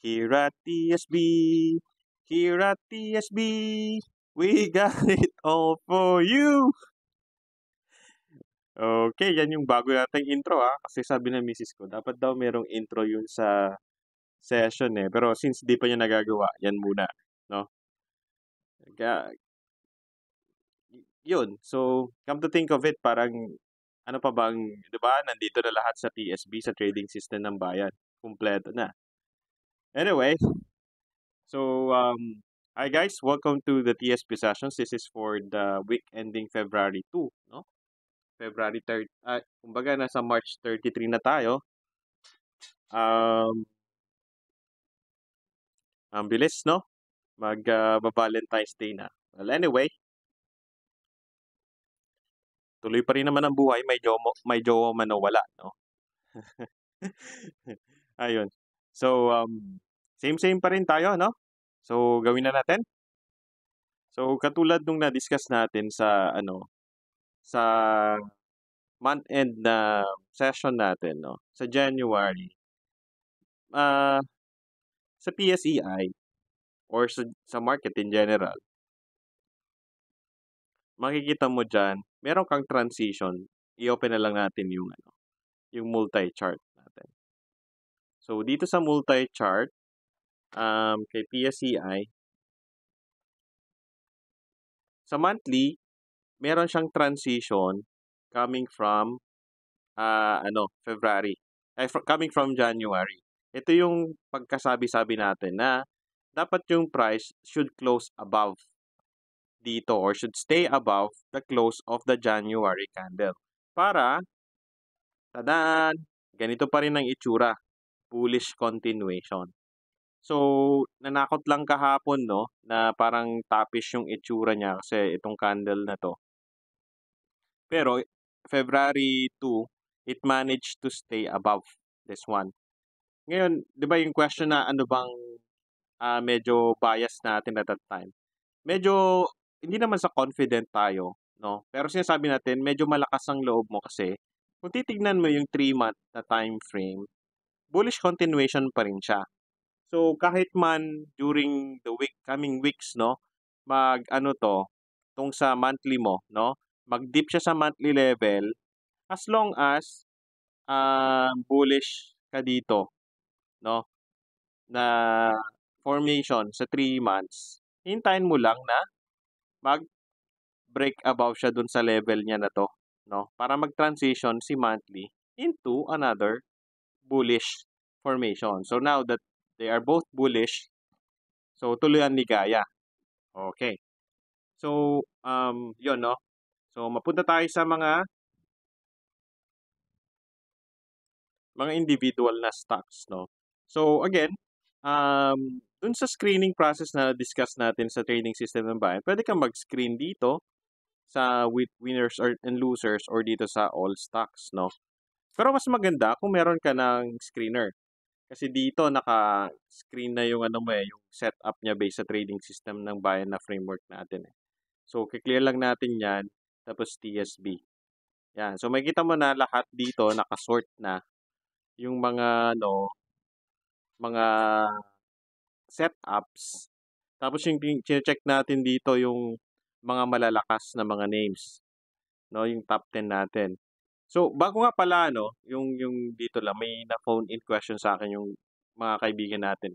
Here at TSB, here at TSB, we got it all for you. Okay, yan yung bago nating intro kasi sabi ng misis ko, dapat daw merong intro yun sa session pero since di pa niya nagagawa, yan muna, no? Kaya, yun. So, come to think of it, parang, ano pa bang, di ba, nandito na lahat sa TSB, sa trading system ng bayan. Kumpleto na. Anyway, so, hi guys, welcome to the TSP sessions. This is for the week ending February 2, no? February 3rd, kumbaga nasa March 33 na tayo. Ang bilis, no? Valentine's Day na. Well, anyway, tuloy pa rin naman ang buhay, may jowa man o wala, no? Ayun. So, same pa rin tayo, no? So, gawin na natin. So, katulad nung na-discuss natin sa, sa month-end na session natin, no? Sa January, sa PSEI, or sa market in general, makikita mo dyan, meron kang transition. I-open na lang natin yung multi-chart natin. So, dito sa multi-chart, kay PSEI, sa monthly, meron siyang transition coming from February. Coming from January. Ito yung pagkasabi-sabi natin na dapat yung price should close above dito or should stay above the close of the January candle. Para, tadaan, ganito pa rin ang itsura. Bullish continuation. So, nanakot lang kahapon, no, na parang tapish yung itsura niya kasi itong candle na to. Pero, February 2, it managed to stay above this one. Ngayon, di ba yung question na ano bang medyo bias natin at that time? Medyo, hindi naman sa confident tayo, no? Pero sinasabi natin, medyo malakas ang loob mo kasi kung titignan mo yung 3-month na time frame, bullish continuation pa rin siya. So, kahit man during the coming weeks, no, tong sa monthly mo, no, mag-dip siya sa monthly level, as long as bullish ka dito, no, na formation sa 3 months, hintayin mo lang na mag-break above siya dun sa level niya na to, no, para mag-transition si monthly into another bullish formation. So now that they are both bullish, so tuloy ang ligaya. Okay. So, yun, no? So, mapunta tayo sa mga individual na stocks, no? So, again, dun sa screening process na discuss natin sa trading system ng bayan, pwede kang mag-screen dito sa winners and losers or dito sa all stocks, no? Pero mas maganda kung meron ka ng screener. Kasi dito naka-screen na yung yung setup niya based sa trading system ng bayan na framework natin. So, clear lang natin yan, tapos TSB. Yan. So, makikita mo na lahat dito, nakasort na yung mga mga setups. Tapos yung check natin dito yung mga malalakas na mga names, no, yung top 10 natin. So, bago nga pala yung dito lang may na phone in question sa akin yung mga kaibigan natin.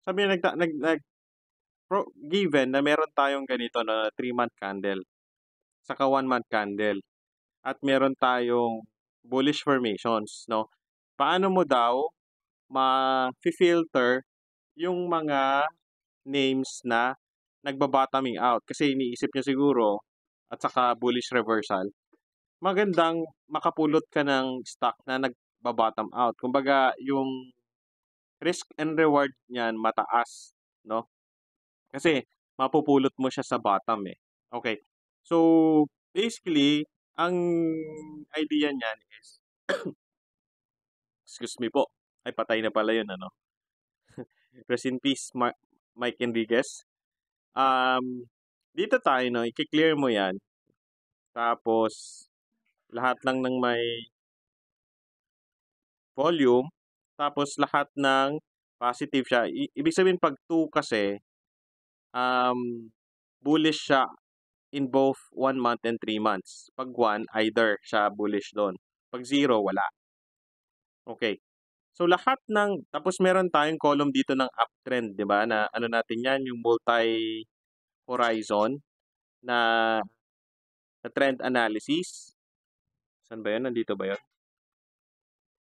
Sabi niya given na meron tayong ganito na 3-month candle, saka 1-month candle, at meron tayong bullish formations, no? Paano mo daw ma-filter yung mga names na nagba-bottoming out? Kasi iniisip niya siguro, at saka bullish reversal, magandang makapulot ka ng stock na nagba-bottom out. Kumbaga, yung risk and reward niyan mataas, no? Kasi mapupulot mo siya sa bottom Okay. So, basically, ang idea niyan is excuse me po. Ay, patay na pala yun, Rest in peace, Mike Enriquez. Dito tayo, i-clear mo yan. Tapos, lahat lang ng may volume. Tapos, lahat ng Positive siya. Ibig sabihin pag 2 kasi, bullish siya in both 1 month and 3 months. Pag 1, either siya bullish do'n. Pag 0, wala. Okay. So lahat tapos meron tayong column dito ng uptrend, 'di ba, na ano natin 'yan, yung multi-horizon na trend analysis. Saan ba 'yun, nandito ba 'yun?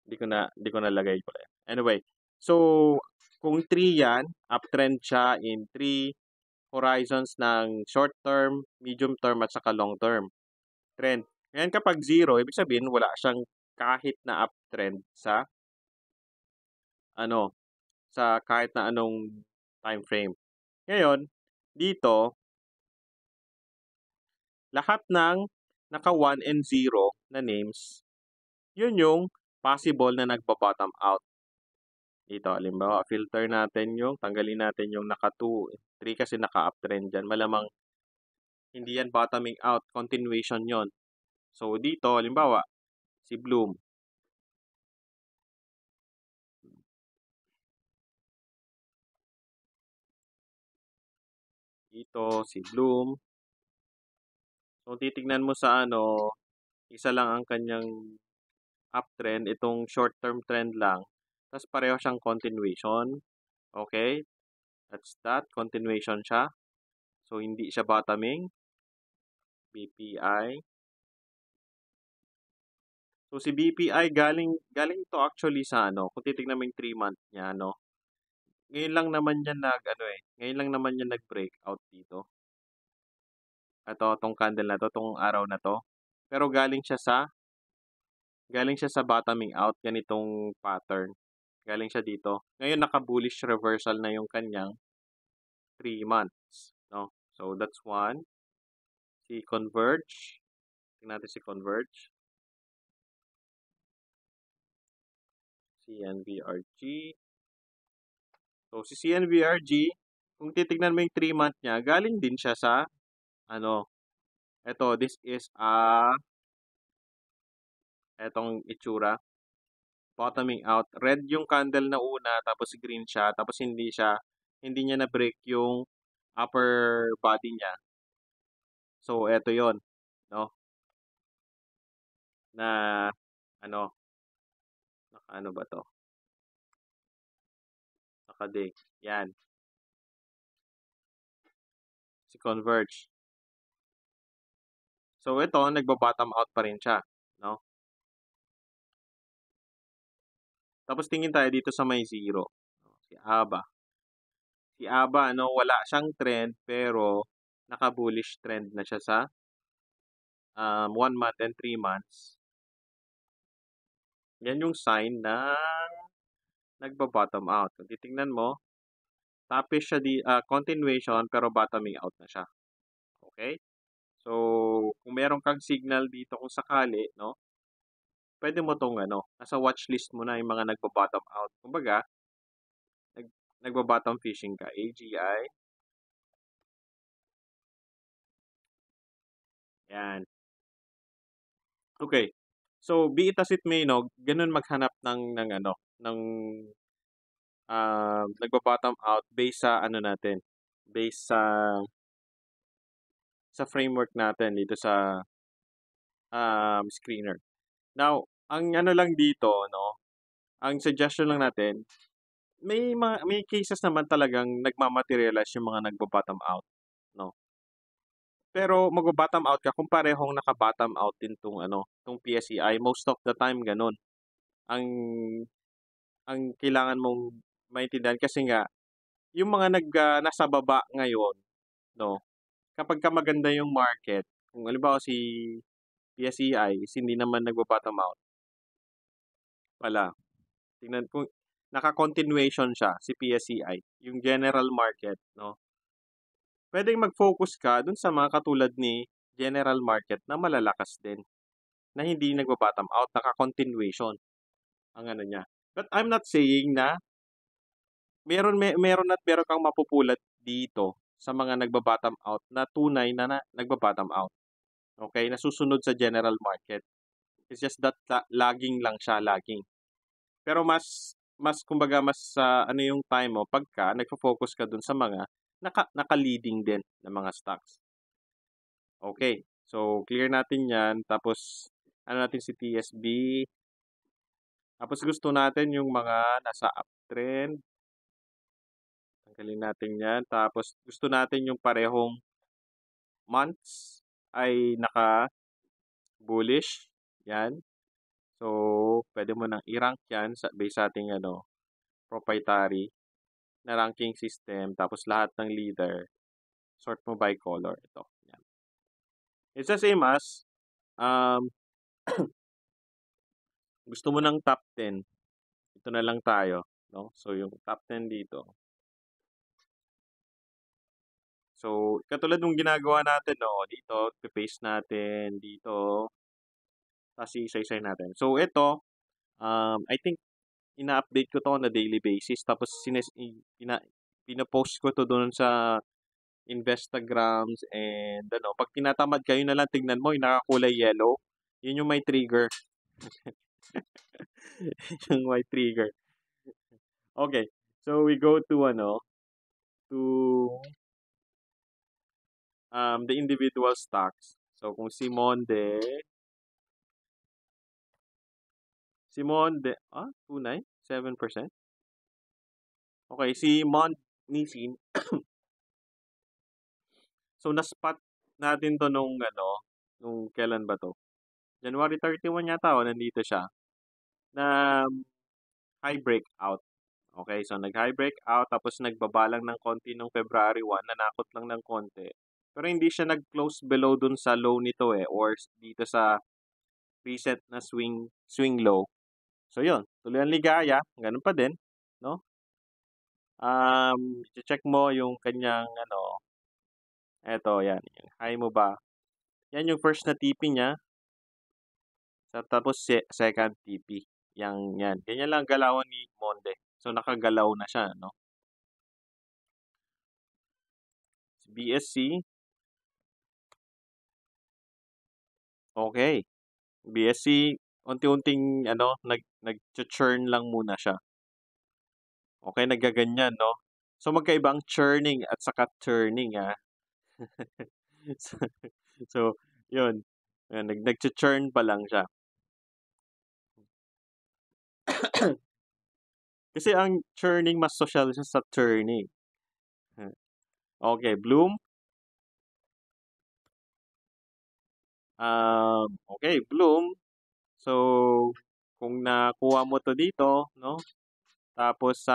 Hindi ko nalagay pala. Anyway, so kung 3 'yan, uptrend siya in 3 horizons ng short term, medium term, at saka long term trend. Ngayon kapag 0, ibig sabihin wala siyang kahit na uptrend sa ano, sa kahit na anong time frame. Ngayon, dito, lahat ng naka 1 and 0 na names, yun yung possible na nagba-bottom out. Dito, halimbawa, filter natin tanggalin natin yung naka 2, 3 kasi naka-uptrend dyan. Malamang hindi yan bottoming out, continuation yon. So, dito, halimbawa, si Bloom. Dito, si Bloom. So, titignan mo sa isa lang ang kanyang uptrend, itong short-term trend lang. Tapos pareho siyang continuation. Okay? That's that. Continuation siya. So, hindi siya bottoming. BPI. So, si BPI galing to actually sa kung titignan mo yung 3-month niya, ngayon lang naman yan ngayon lang naman yan nag-breakout dito. Ito, tong candle na to, tong araw na to. Pero galing siya sa bottoming out, ganitong pattern. Galing siya dito. Ngayon, naka-bullish reversal na yung kanyang 3 months. No? So, that's one. Si Converge. Tingnan natin si Converge. CNVRG. So, si CNVRG, kung titignan mo yung 3-month niya, galing din siya sa, ito, this is etong itsura. Bottoming out. Red yung candle na una, tapos green siya, tapos hindi niya na-break yung upper body niya. So, eto yon, no? Na, naka ba to? Naka-day. Yan. Si Converge. So, ito, nagba-bottom out pa rin siya, no? Tapos tingin tayo dito sa may 0. Si ABA. Si ABA, wala siyang trend, pero naka-bullish trend na siya sa 1 month and 3 months. Yan yung sign na nagba-bottom out. Kung titingnan mo, topish siya continuation, pero bottoming out na siya. Okay? So, kung meron kang signal dito kung sakali, pwede mo tong nasa watchlist mo na yung mga nagba-bottom out. Kumbaga, nagba-bottom fishing ka. AGI. Yan. Okay. So, be it as it may, ganun maghanap ng nagba-bottom out based sa natin, based sa framework natin dito sa screener. Now, ang lang dito, ang suggestion lang natin, may cases naman talagang nagmamaterialize yung mga nagba-bottom out, no? Pero magba-bottom out ka kung parehong naka-bottom out din tong PSEI. Most of the time ganun. Ang kailangan mong maintindihan kasi nga yung mga nasa baba ngayon, no? Kapag maganda yung market, kung halimbawa si PSEI is hindi naman nagba-bottom out pala. Tingnan kung naka-continuation siya si PSEI, yung general market, no? Pwedeng mag-focus ka dun sa mga katulad ni general market na malalakas din, na hindi nagba-bottom out, naka-continuation ang niya. But I'm not saying na meron at meron kang mapupulot dito sa mga nagba-bottom out na tunay na nagba-bottom out. Okay? Nasusunod sa general market. It's just that lagging lang siya, lagging. Pero mas kumbaga mas ano yung time mo pagka nagfo-focus ka dun sa mga naka-leading din na mga stocks. Okay, so clear natin 'yan tapos ano natin si TSB, tapos gusto natin yung mga nasa uptrend, tanggalin natin 'yan. Tapos gusto natin yung parehong months ay naka-bullish, 'yan. So, puwede mo ng i-rank 'yan base sa ating ano, proprietary na ranking system tapos lahat ng leader, sort mo by color, ito, 'yan. It's the same as, um, gusto mo ng top 10, ito na lang tayo, 'no? So, yung top 10 dito. So, katulad nung ginagawa natin 'no, dito pe-paste natin, dito, ta's iisa-isahin natin. So, ito, I think ina-update ko 'to on a daily basis tapos pino-post ko 'to doon sa Instagrams and ano, 'pag tinatamad ka, yun na lang tignan mo yung nakakulay yellow, yun yung may trigger. Yung may trigger. Okay, so we go to ano, to the individual stocks. So kung si Monde, 2.9, 7%. Okay, si Mond Nissin, so na-spot natin 'to nung ano, nung kailan ba 'to? January 31 yata o nandito siya, na high breakout. Okay, so nag-high breakout tapos nagbaba lang ng konti nung February 1, nanakot lang ng konti. Pero hindi siya nag-close below dun sa low nito dito sa recent na swing low. So yun, tuloy ang ligaya, ganun pa din, 'no? I-che-check mo yung kanyang ano, eto 'yan, yung high mo ba, 'yan yung first na TP niya, tapos second TP, 'yan. Ganyan lang galawan ni Monde. So nakagalaw na siya 'no? BSC, okay. BSC unti-unting ano, nagchu-churn lang muna siya. Okay, naggaganyan 'no? So magkaiba ang churning at saka turning, So so yun, nagchu-churn pa lang siya. Kasi ang churning mas sosyal siya sa turning. Okay, Bloom. Okay, Bloom. So, kung nakuha mo 'to dito 'no, tapos,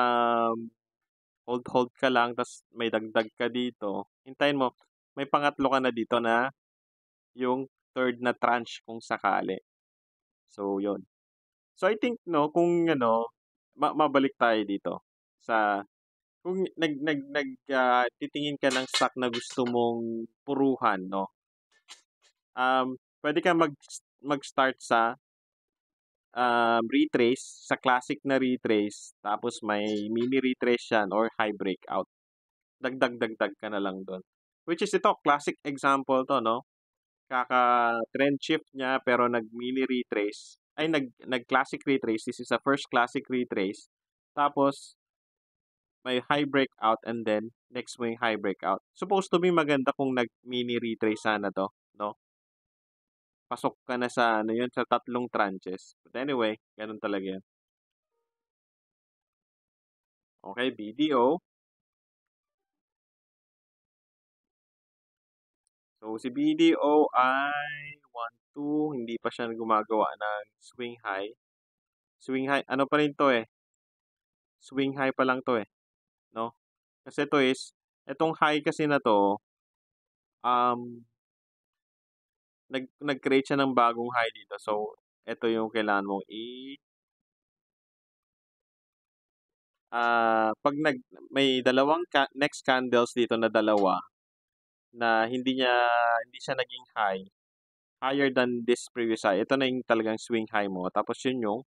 hold ka lang ta's may dagdag ka dito, hintayin mo, may pangatlo ka na dito na yung third na tranche kung sakali. So, yun. So, I think 'no, kung ano, mabalik tayo dito sa kung titingin ka ng stock na gusto mong puruhan 'no, puwede kang mag-start sa, retrace, sa classic na retrace, tapos may mini retrace yan or high breakout. Dagdag-dagdag ka na lang dun. Which is ito, classic example 'to 'no, kaka-trend shift niya pero nag-mini retrace, ay nag-classic retrace, this is a first classic retrace, tapos may high breakout and then next mo yung high breakout. Supposed to be maganda kung nag-mini retrace sana 'to 'no, pasok ka na sa ano yun, sa tatlong tranches. But anyway, ganun talaga yan. Okay, BDO. So si BDO ay 1, 2, hindi pa siya gumagawa ng swing high. Swing high, ano pa rin 'to swing high pa lang 'to 'no? Kasi itong high kasi na 'to, um, nag-create siya ng bagong high dito. So, ito yung kailangan mong 'pag may dalawang next candles dito na dalawa na hindi siya naging high, higher than this previous high. Ito na yung talagang swing high mo. Tapos yun yung,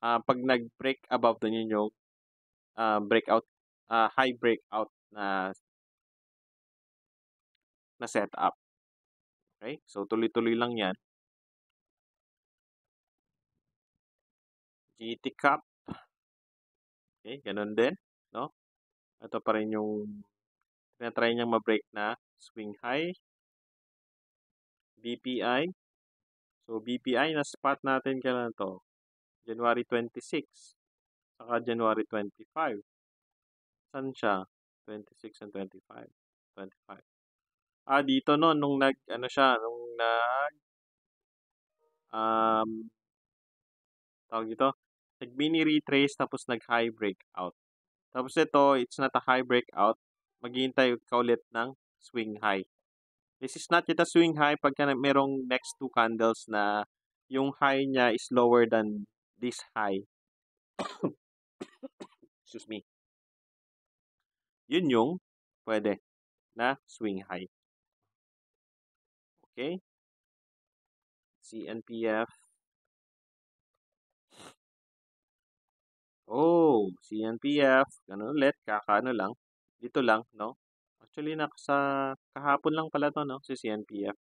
'pag nag-break above dun, yun yung, breakout, high breakout na setup. Okay? So, tuloy-tuloy lang yan. GT Cap. Okay, ganun din, no? Ito pa rin yung tinatry niyang ma-break na swing high, BPI. So, BPI na spot natin kailan to? January 26, saka January 25. Saan siya? 26 and 25. 25. Dito no, nung ano siya, nung um, tawag dito, nag-mini retrace tapos nag-high breakout. Tapos ito, it's not a high breakout. Maghihintay ka ulit ng swing high. This is not yet a swing high pagka merong next two candles na yung high niya is lower than this high. Excuse me. Yun yung pwede na swing high. Okay? CNPF. Oh, CNPF. Ganun ulit. Kakaano lang. Dito lang, no? Actually, kahapon lang pala to, no? Si CNPF.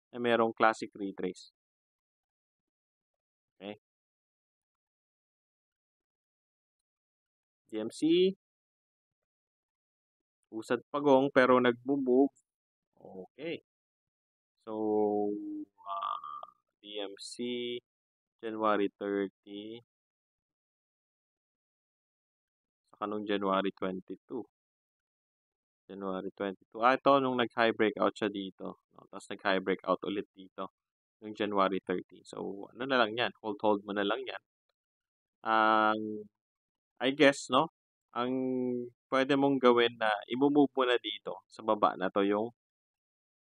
Na merong classic retrace. Okay? DMC. Usad pagong pero nagmo-move. Okay. So, DMC, January 30, saka nung January 22. January 22. Ito, nung nag-high breakout siya dito. No? Tapos nag-high breakout ulit dito. Nung January 30. So, ano na lang yan? Hold mo na lang yan. I guess, no? Ang pwede mong gawin na i-move mo na dito sa baba na to yung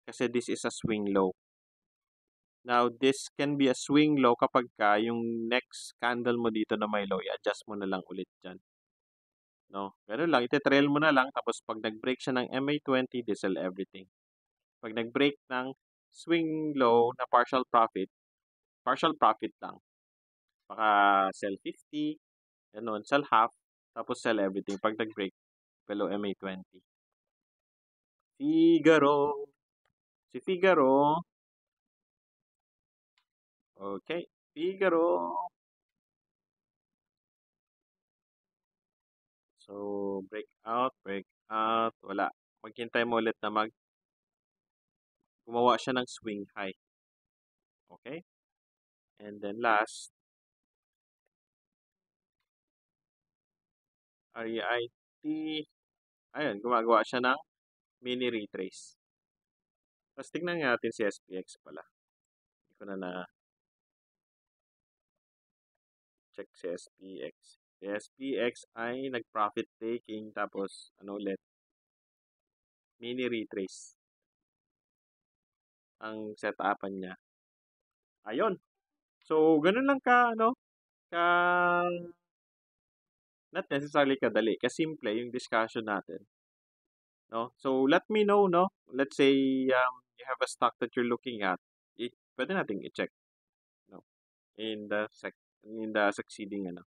kasi this is a swing low. Now, this can be a swing low kapag yung next candle mo dito na may low, i-adjust mo na lang ulit dyan. No? Ganun lang, ite-trail mo na lang, tapos pag nag-break siya ng MA20, they sell everything. Pag nag-break ng swing low na partial profit lang. Baka sell 50, ganun, sell half, tapos sell everything pag nag-break below MA20. Figaro. Si Figaro. Okay. Figaro. So, breakout. Wala. Maghintay mo ulit na gumawa siya ng swing high. Okay? And then last, REIT. Ayun, gumagawa siya ng mini retrace. Tapos tingnan natin si SPX pala. Hindi ko na check si SPX. Si SPX ay nag-profit taking tapos ano ulit? Mini retrace ang setupan niya. Ayun. So, ganun lang not necessarily kadali, kasimple yung discussion natin. No? So, let me know, no? Let's say you have a stock that you're looking at. Pwede nating i-check, no? In the succeeding, ano.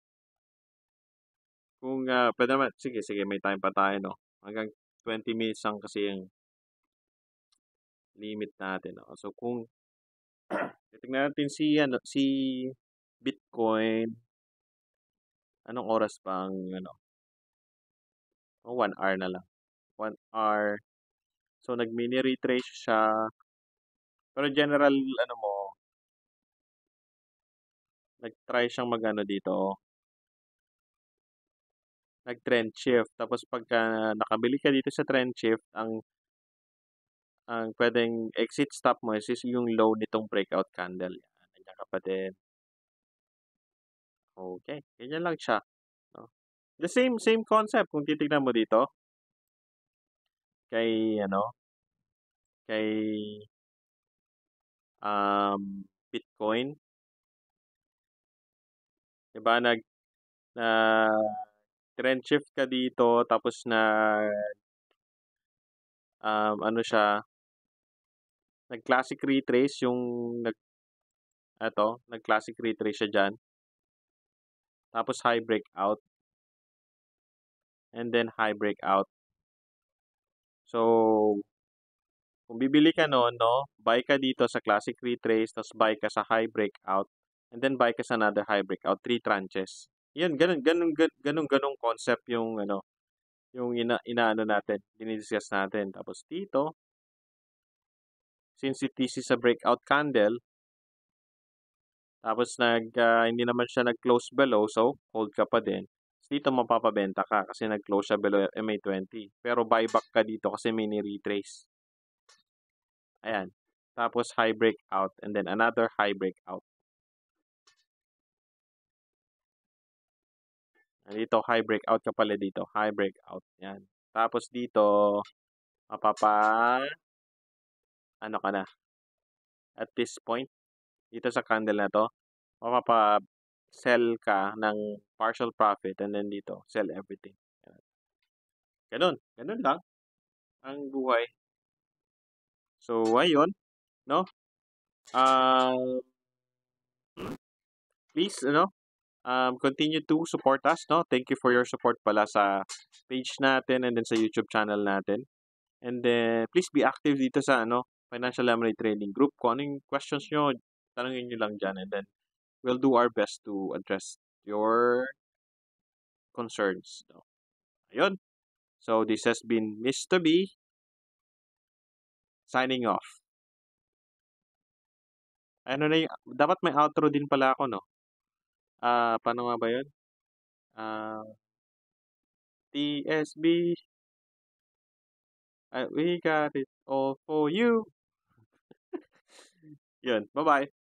Kung pwede naman, sige, may time pa tayo, no? Hanggang 20 minutes lang kasi yung limit natin, no? So, kung titingnan natin si Bitcoin, anong oras pa ang, 1 hour na lang. 1 hour. So, nag-mini retrace siya. Pero general, nag-try siyang dito, nag-trend shift. Tapos pagka nakabili ka dito sa trend shift, ang pwedeng exit stop mo is yung low nitong breakout candle. Yan, ganyan kapatid. Okay, ganyan lang siya. No? The same concept kung titignan mo dito. Kay Bitcoin. Diba na trend shift ka dito tapos siya, nag-classic retrace yung nag-classic retrace siya dyan. Tapos high breakout. And then high breakout. So, kung bibili ka noon, no, buy ka dito sa classic retrace, tapos buy ka sa high breakout, and then buy ka sa another high breakout, 3 tranches. Yan, ganung concept yung ano, yung inaano natin, dini-discuss natin. Tapos dito, since this is a breakout candle, tapos hindi naman siya nag-close below, so hold ka pa din. Dito mapapabenta ka kasi nag-close siya below MA20. Pero buyback ka dito kasi mini retrace. Ayan. Tapos high breakout and then another high breakout. Dito high breakout ka pala dito, high breakout. Yan. Tapos dito ano ka na at this point dito sa candle na to, mapapa-sell ka ng partial profit and then dito, sell everything. Yan. Ganun lang ang buhay. So ayun, no? Um Please continue to support us, no? Thank you for your support pala sa page natin and then sa YouTube channel natin. And then, please be active dito sa Financial Lemonade Trading Group. Kung anong questions nyo, tanongin nyo lang dyan. And then, we'll do our best to address your concerns. No? Ayun. So, this has been Mr. B signing off. Ano na yung, dapat may outro din pala ako, no? Paano nga ba yun? TSB, we got it all for you. Yun, bye-bye.